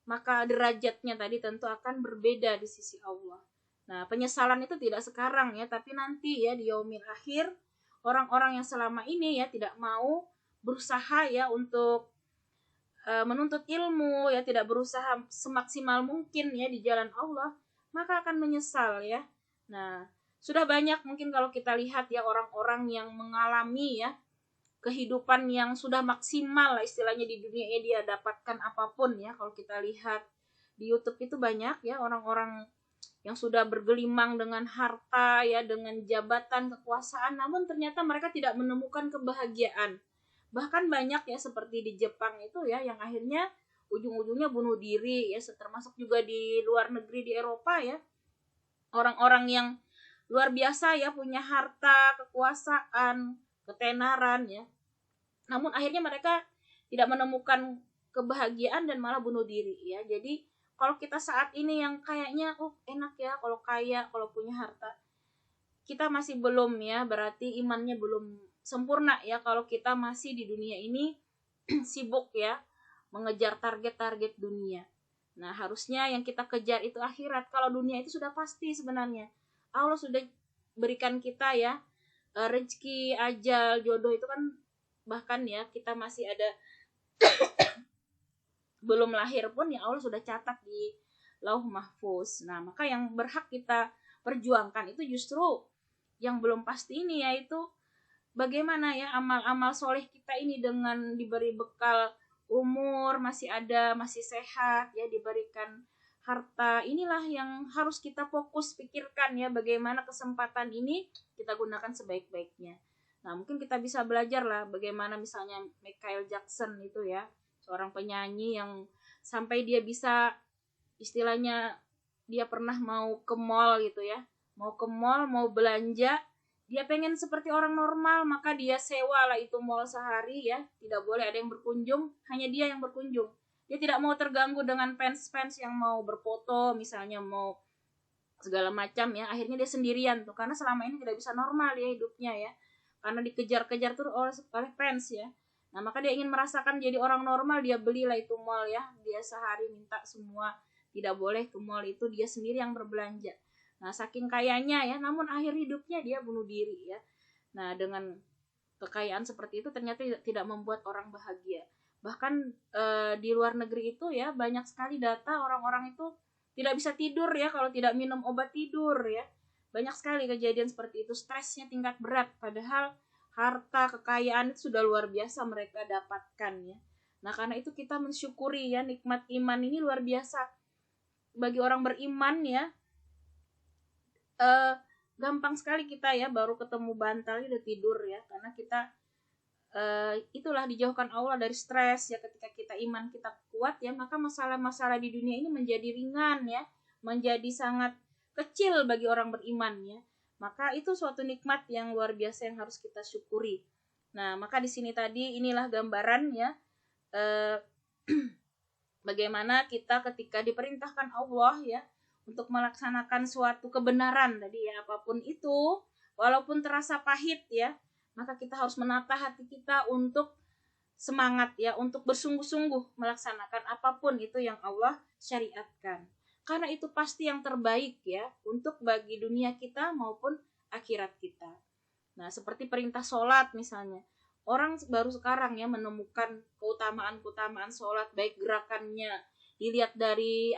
[SPEAKER 1] maka derajatnya tadi tentu akan berbeda di sisi Allah. Nah, penyesalan itu tidak sekarang ya, tapi nanti ya di yaumil akhir, orang-orang yang selama ini ya tidak mau berusaha ya untuk menuntut ilmu ya, tidak berusaha semaksimal mungkin ya di jalan Allah, maka akan menyesal ya. Nah, sudah banyak mungkin kalau kita lihat ya orang-orang yang mengalami ya kehidupan yang sudah maksimal lah istilahnya di dunia ini, dia dapatkan apapun ya. Kalau kita lihat di YouTube itu banyak ya orang-orang yang sudah bergelimang dengan harta ya, dengan jabatan, kekuasaan, namun ternyata mereka tidak menemukan kebahagiaan. Bahkan banyak ya seperti di Jepang itu ya yang akhirnya ujung-ujungnya bunuh diri ya, termasuk juga di luar negeri di Eropa ya. Orang-orang yang luar biasa ya, punya harta, kekuasaan, ketenaran ya. Namun akhirnya mereka tidak menemukan kebahagiaan dan malah bunuh diri ya. Jadi kalau kita saat ini yang kayaknya enak ya kalau kaya, kalau punya harta, kita masih belum ya, berarti imannya belum sempurna ya kalau kita masih di dunia ini sibuk ya mengejar target-target dunia. Nah, harusnya yang kita kejar itu akhirat. Kalau dunia itu sudah pasti sebenarnya. Allah sudah berikan kita ya rezeki, ajal, jodoh itu kan, bahkan ya kita masih ada belum lahir pun ya Allah sudah catat di Lauh Mahfuz. Nah, maka yang berhak kita perjuangkan itu justru yang belum pasti ini, yaitu bagaimana ya amal-amal soleh kita ini dengan diberi bekal umur, masih ada, masih sehat ya, diberikan harta, inilah yang harus kita fokus pikirkan ya, bagaimana kesempatan ini kita gunakan sebaik-baiknya. Nah, mungkin kita bisa belajar lah bagaimana misalnya Michael Jackson itu ya, seorang penyanyi yang sampai dia bisa istilahnya dia pernah mau ke mall gitu ya, mau ke mall, mau belanja, dia pengen seperti orang normal, maka dia sewa lah itu mall sehari ya, tidak boleh ada yang berkunjung, hanya dia yang berkunjung. Dia tidak mau terganggu dengan fans-fans yang mau berfoto, misalnya mau segala macam ya. Akhirnya dia sendirian tuh, karena selama ini tidak bisa normal ya hidupnya ya, karena dikejar-kejar tuh oleh fans ya. Nah, maka dia ingin merasakan jadi orang normal, dia belilah itu mall ya. Dia sehari minta semua, tidak boleh ke mall itu, dia sendiri yang berbelanja. Nah, saking kayanya ya, namun akhir hidupnya dia bunuh diri ya. Nah, dengan kekayaan seperti itu ternyata tidak membuat orang bahagia. Bahkan di luar negeri itu ya, banyak sekali data orang-orang itu tidak bisa tidur ya kalau tidak minum obat tidur ya. Banyak sekali kejadian seperti itu, stresnya tingkat berat, padahal harta kekayaan itu sudah luar biasa mereka dapatkan ya. Nah, karena itu kita mensyukuri ya, nikmat iman ini luar biasa bagi orang beriman ya. Gampang sekali kita ya baru ketemu bantal udah tidur ya, karena kita itulah dijauhkan Allah dari stres ya. Ketika kita iman kita kuat ya, maka masalah-masalah di dunia ini menjadi ringan ya, menjadi sangat kecil bagi orang beriman ya. Maka itu suatu nikmat yang luar biasa yang harus kita syukuri. Nah, maka di sini tadi inilah gambaran ya, bagaimana kita ketika diperintahkan Allah ya untuk melaksanakan suatu kebenaran tadi ya, apapun itu, walaupun terasa pahit ya, maka kita harus menata hati kita untuk semangat ya, untuk bersungguh-sungguh melaksanakan apapun itu yang Allah syariatkan. Karena itu pasti yang terbaik ya, untuk bagi dunia kita maupun akhirat kita. Nah, seperti perintah sholat misalnya. Orang baru sekarang ya menemukan keutamaan-keutamaan sholat, baik gerakannya, dilihat dari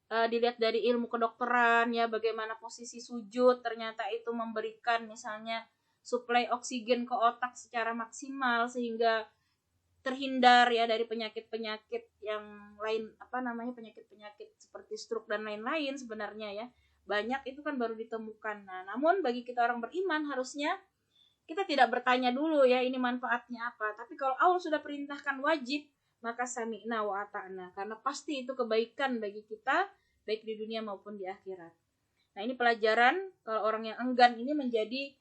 [SPEAKER 1] dilihat dari ilmu kedokteran ya, bagaimana posisi sujud ternyata itu memberikan misalnya suplai oksigen ke otak secara maksimal sehingga terhindar ya dari penyakit-penyakit yang lain, penyakit-penyakit seperti stroke dan lain-lain sebenarnya ya. Banyak itu kan baru ditemukan. Nah, namun bagi kita orang beriman harusnya kita tidak bertanya dulu ya ini manfaatnya apa. Tapi kalau Allah sudah perintahkan wajib, maka sami'na wa ata'na, karena pasti itu kebaikan bagi kita baik di dunia maupun di akhirat. Nah, ini pelajaran kalau orang yang enggan ini menjadi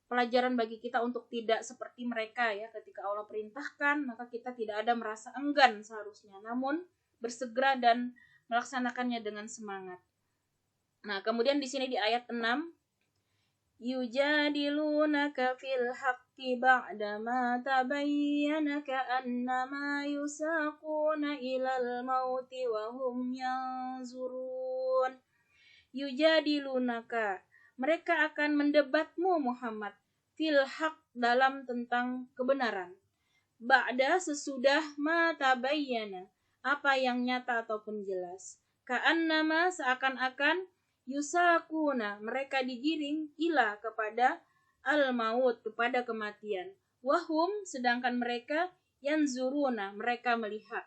[SPEAKER 1] pelajaran bagi kita untuk tidak seperti mereka ya. Ketika Allah perintahkan, maka kita tidak ada merasa enggan seharusnya, namun bersegera dan melaksanakannya dengan semangat. Nah, kemudian di sini di ayat 6, yujadilunaka fil haqqi ba'dama tabayyana ka'annama yusaquna ilal mauti wa hum yanzurun. Yujadilunaka, mereka akan mendebatmu Muhammad, fil haq, dalam tentang kebenaran, ba'da, sesudah, ma tabayyana, apa yang nyata ataupun jelas, ka'annama, seakan-akan, yusakuna, mereka digiring, ila, kepada al-maut, kepada kematian, wahum, sedangkan mereka yanzuruna, mereka melihat.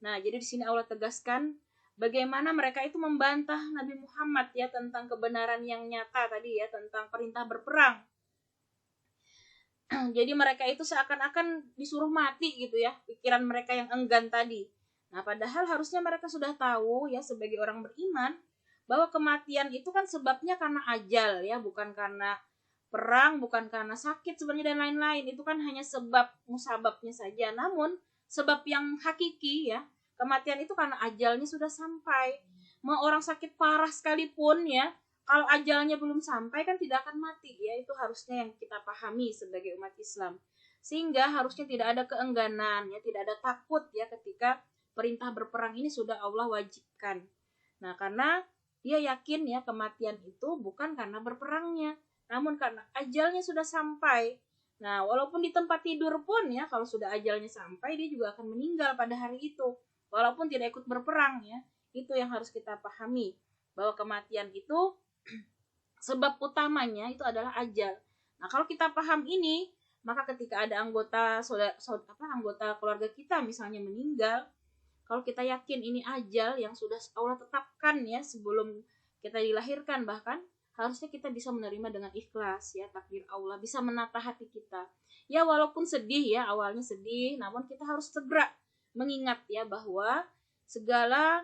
[SPEAKER 1] Nah, jadi di sini Allah tegaskan bagaimana mereka itu membantah Nabi Muhammad ya tentang kebenaran yang nyata tadi ya, tentang perintah berperang. Jadi mereka itu seakan-akan disuruh mati gitu ya, pikiran mereka yang enggan tadi. Nah, padahal harusnya mereka sudah tahu ya sebagai orang beriman bahwa kematian itu kan sebabnya karena ajal ya, bukan karena perang, bukan karena sakit sebenarnya dan lain-lain. Itu kan hanya sebab musababnya saja. Namun sebab yang hakiki ya, kematian itu karena ajalnya sudah sampai. Mau orang sakit parah sekalipun ya, kalau ajalnya belum sampai kan tidak akan mati ya. Itu harusnya yang kita pahami sebagai umat Islam. Sehingga harusnya tidak ada keengganan ya, tidak ada takut ya ketika perintah berperang ini sudah Allah wajibkan. Nah, karena dia yakin ya kematian itu bukan karena berperangnya, namun karena ajalnya sudah sampai. Nah, walaupun di tempat tidur pun ya, kalau sudah ajalnya sampai, dia juga akan meninggal pada hari itu, walaupun tidak ikut berperang ya. Itu yang harus kita pahami, bahwa kematian itu sebab utamanya itu adalah ajal. Nah, kalau kita paham ini, maka ketika ada anggota keluarga kita misalnya meninggal, kalau kita yakin ini ajal yang sudah Allah tetapkan ya sebelum kita dilahirkan, bahkan harusnya kita bisa menerima dengan ikhlas ya takdir Allah, bisa menata hati kita. Ya walaupun sedih ya, awalnya sedih, namun kita harus segera mengingat ya bahwa segala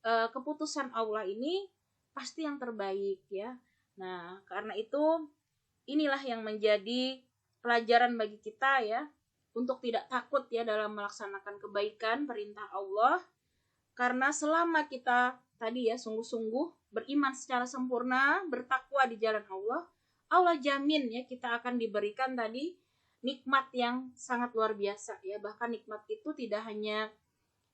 [SPEAKER 1] keputusan Allah ini pasti yang terbaik ya. Nah, karena itu inilah yang menjadi pelajaran bagi kita ya, untuk tidak takut ya dalam melaksanakan kebaikan perintah Allah. Karena selama kita tadi ya sungguh-sungguh beriman secara sempurna, bertakwa di jalan Allah, Allah jamin ya kita akan diberikan tadi nikmat yang sangat luar biasa ya. Bahkan nikmat itu tidak hanya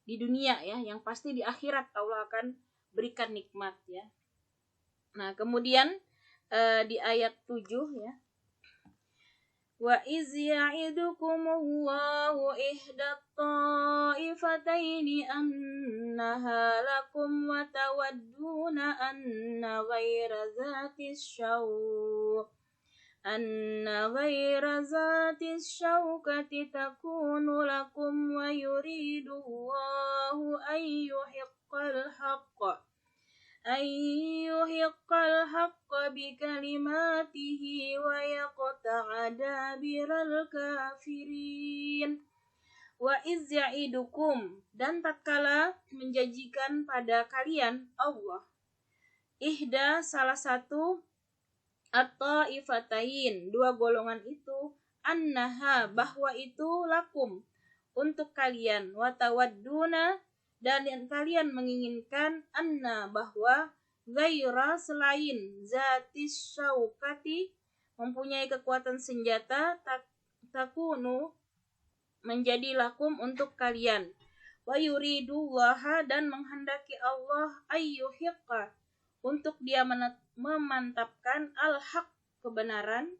[SPEAKER 1] di dunia ya, yang pasti di akhirat Allah akan berikan nikmat ya. Nah, kemudian di ayat 7 ya. Wa iz ya'idukumullahu ihdat ta'ifataini annaha lakum wa tawadduna anna ghaira zatis syawkati takunu lakum wa yuridullahu ayyuhiqqal haqqa bikalimatihi wa yaqta'a dabiral kafirin. Wa iz ya'idukum, dan tatkala menjanjikan pada kalian Allah ihda salah satu at-ta'ifatain, dua golongan itu, annaha, bahwa itu lakum, untuk kalian, wa tawadduna, dan yang kalian menginginkan, anna, bahwa ghaira, selain, zatis syaukati, mempunyai kekuatan senjata, takunu, menjadi lakum untuk kalian, wa yuridullaha, dan menghendaki Allah, ayyuhiqqa, untuk dia memantapkan al-haq, kebenaran,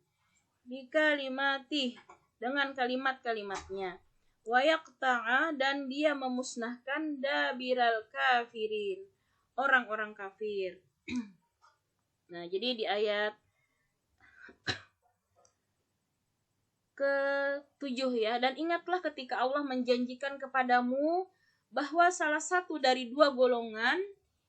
[SPEAKER 1] bikalimati, dengan kalimat-kalimatnya, wa yaqta'a, dan dia memusnahkan dabiral kafirin, orang-orang kafir. Nah, jadi di ayat ke-7 ya, dan ingatlah ketika Allah menjanjikan kepadamu bahwa salah satu dari dua golongan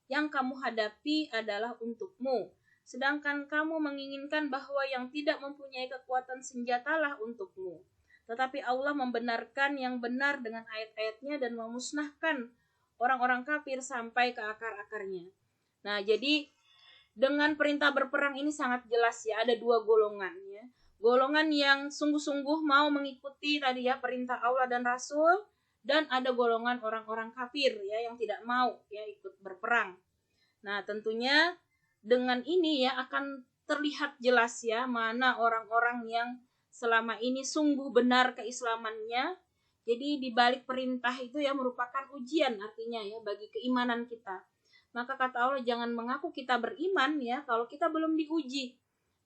[SPEAKER 1] yang kamu hadapi adalah untukmu, sedangkan kamu menginginkan bahwa yang tidak mempunyai kekuatan senjatalah untukmu. Tetapi Allah membenarkan yang benar dengan ayat-ayatnya dan memusnahkan orang-orang kafir sampai ke akar-akarnya. Nah, jadi dengan perintah berperang ini sangat jelas ya, ada dua golongan ya. Golongan yang sungguh-sungguh mau mengikuti tadi ya perintah Allah dan Rasul, dan ada golongan orang-orang kafir ya yang tidak mau ya ikut berperang. Nah, tentunya dengan ini ya akan terlihat jelas ya mana orang-orang yang selama ini sungguh benar keislamannya. Jadi di balik perintah itu ya merupakan ujian artinya ya bagi keimanan kita. Maka kata Allah, jangan mengaku kita beriman ya kalau kita belum diuji.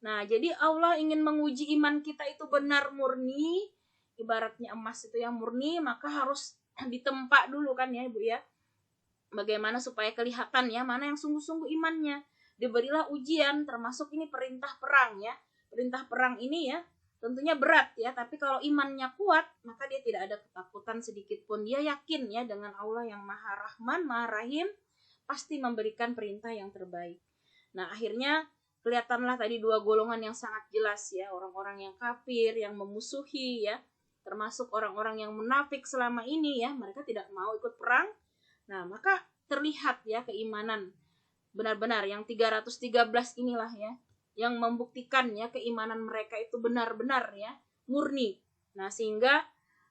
[SPEAKER 1] Nah, jadi Allah ingin menguji iman kita itu benar murni, ibaratnya emas itu yang murni, maka harus ditempa dulu kan ya Ibu ya. Bagaimana supaya kelihatan ya mana yang sungguh-sungguh imannya. Diberilah ujian, termasuk ini perintah perang ya. Perintah perang ini ya tentunya berat ya, tapi kalau imannya kuat, maka dia tidak ada ketakutan sedikit pun. Dia yakin ya dengan Allah yang Maha Rahman, Maha Rahim, pasti memberikan perintah yang terbaik. Nah, akhirnya kelihatanlah tadi dua golongan yang sangat jelas ya, orang-orang yang kafir, yang memusuhi ya, termasuk orang-orang yang munafik selama ini ya, mereka tidak mau ikut perang. Nah, maka terlihat ya keimanan benar-benar yang 313 inilah ya, yang membuktikan ya keimanan mereka itu benar-benar ya murni. Nah, sehingga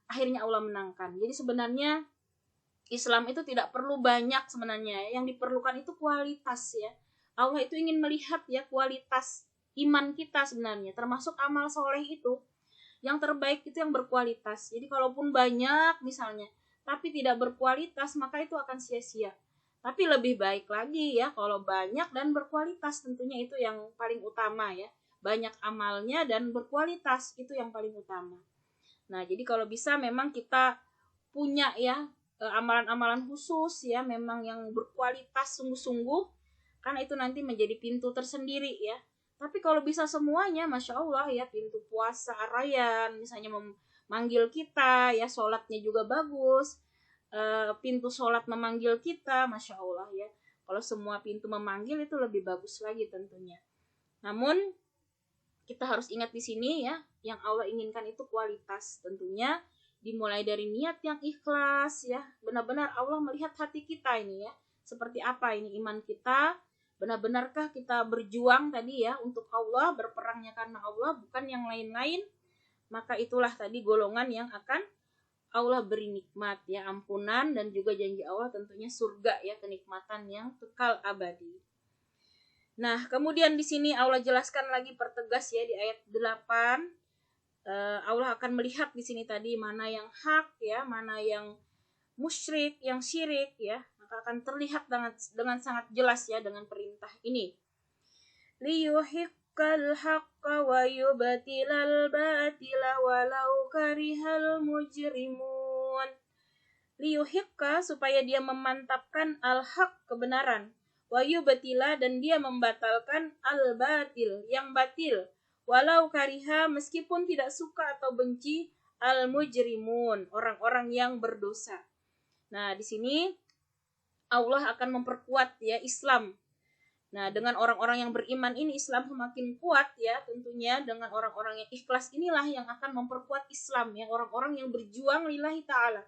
[SPEAKER 1] akhirnya Allah menangkan. Jadi sebenarnya Islam itu tidak perlu banyak sebenarnya, yang diperlukan itu kualitas ya. Allah itu ingin melihat ya kualitas iman kita sebenarnya, termasuk amal soleh itu. Yang terbaik itu yang berkualitas. Jadi kalaupun banyak misalnya, tapi tidak berkualitas, maka itu akan sia-sia. Tapi lebih baik lagi ya kalau banyak dan berkualitas, tentunya itu yang paling utama ya. Banyak amalnya dan berkualitas, itu yang paling utama. Nah, jadi kalau bisa memang kita punya ya amalan-amalan khusus ya, memang yang berkualitas sungguh-sungguh, karena itu nanti menjadi pintu tersendiri ya. Tapi kalau bisa semuanya, Masya Allah ya, pintu puasa Ar-Rayyan misalnya memanggil kita ya, sholatnya juga bagus, pintu sholat memanggil kita, Masya Allah ya. Kalau semua pintu memanggil itu lebih bagus lagi tentunya. Namun kita harus ingat di sini ya, yang Allah inginkan itu kualitas, tentunya dimulai dari niat yang ikhlas ya. Benar-benar Allah melihat hati kita ini ya, seperti apa ini iman kita, benar-benarkah kita berjuang tadi ya untuk Allah, berperangnya karena Allah, bukan yang lain-lain. Maka itulah tadi golongan yang akan Allah beri nikmat ya, ampunan, dan juga janji Allah tentunya surga ya, kenikmatan yang kekal abadi. Nah, kemudian di sini Allah jelaskan lagi, pertegas ya di ayat 8. Allah akan melihat di sini tadi mana yang hak ya, mana yang musyrik, yang syirik ya, maka akan terlihat dengan sangat jelas ya dengan perintah ini. Liyuhiqqal haqqa wa yubtilal batila walau karihal mujrimun. Liyuhiqqa, supaya dia memantapkan al-haq, kebenaran, wa yubtila, dan dia membatalkan al-batil, yang batil, walau kariha, meskipun tidak suka atau benci, al-mujrimun, orang-orang yang berdosa. Nah, di sini Allah akan memperkuat ya Islam. Nah, dengan orang-orang yang beriman ini Islam semakin kuat ya, tentunya dengan orang-orang yang ikhlas inilah yang akan memperkuat Islam ya, orang-orang yang berjuang lillahi ta'ala.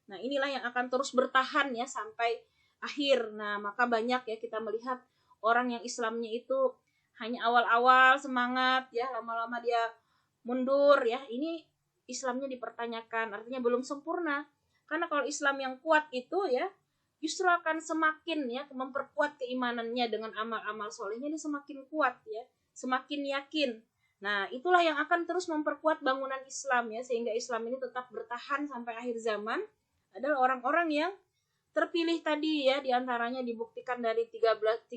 [SPEAKER 1] Nah, inilah yang akan terus bertahan ya sampai akhir. Nah, maka banyak ya kita melihat orang yang Islamnya itu hanya awal-awal semangat ya, lama-lama dia mundur ya. Ini Islamnya dipertanyakan, artinya belum sempurna. Karena kalau Islam yang kuat itu ya justru akan semakin ya memperkuat keimanannya dengan amal-amal solehnya, ini semakin kuat ya, semakin yakin. Nah, itulah yang akan terus memperkuat bangunan Islam ya, sehingga Islam ini tetap bertahan sampai akhir zaman adalah orang-orang yang terpilih tadi ya, diantaranya dibuktikan dari 313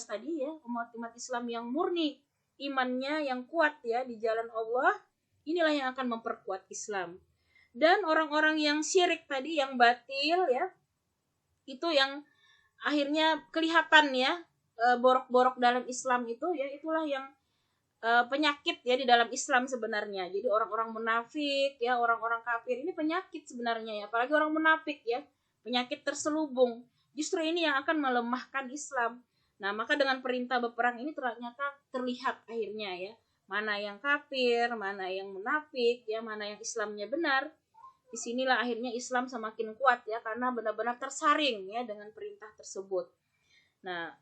[SPEAKER 1] tadi ya, umat-umat Islam yang murni imannya, yang kuat ya di jalan Allah, inilah yang akan memperkuat Islam. Dan orang-orang yang syirik tadi, yang batil ya, itu yang akhirnya kelihatan ya, borok-borok dalam Islam itu ya, itulah yang penyakit ya di dalam Islam sebenarnya. Jadi orang-orang munafik ya, orang-orang kafir ini penyakit sebenarnya ya, apalagi orang munafik ya, penyakit terselubung. Justru ini yang akan melemahkan Islam. Nah, maka dengan perintah berperang ini ternyata terlihat akhirnya ya, mana yang kafir, mana yang munafik ya, mana yang Islamnya benar. Disinilah akhirnya Islam semakin kuat ya, karena benar-benar tersaring ya dengan perintah tersebut. Nah,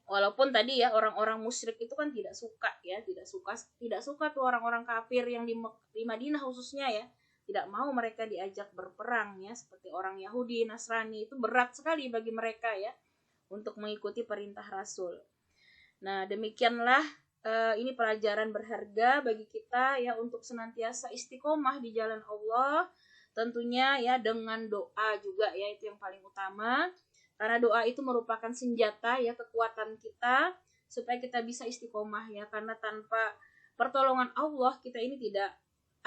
[SPEAKER 1] walaupun tadi ya orang-orang musyrik itu kan tidak suka tuh orang-orang kafir yang di Madinah khususnya ya, tidak mau mereka diajak berperang ya, seperti orang Yahudi, Nasrani, itu berat sekali bagi mereka ya untuk mengikuti perintah Rasul. Nah, demikianlah ini pelajaran berharga bagi kita ya, untuk senantiasa istiqomah di jalan Allah, tentunya ya dengan doa juga ya, itu yang paling utama, karena doa itu merupakan senjata ya, kekuatan kita supaya kita bisa istiqomah ya, karena tanpa pertolongan Allah kita ini tidak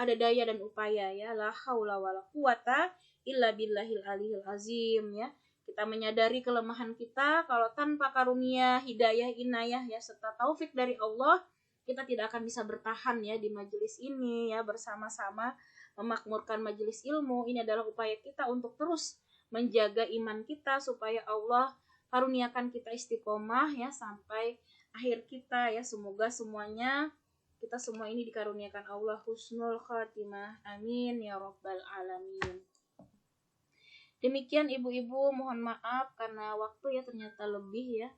[SPEAKER 1] ada daya dan upaya ya, la haula wala quwata illa billahil aliyil azim ya. Kita menyadari kelemahan kita, kalau tanpa karunia, hidayah, inayah ya, serta taufik dari Allah, kita tidak akan bisa bertahan ya di majelis ini ya, bersama-sama memakmurkan majelis ilmu. Ini adalah upaya kita untuk terus menjaga iman kita supaya Allah karuniakan kita istiqomah ya sampai akhir kita ya. Semoga semuanya, kita semua ini dikaruniakan Allah husnul khatimah. Amin ya rabbal alamin. Demikian ibu-ibu, mohon maaf karena waktu ya ternyata lebih ya.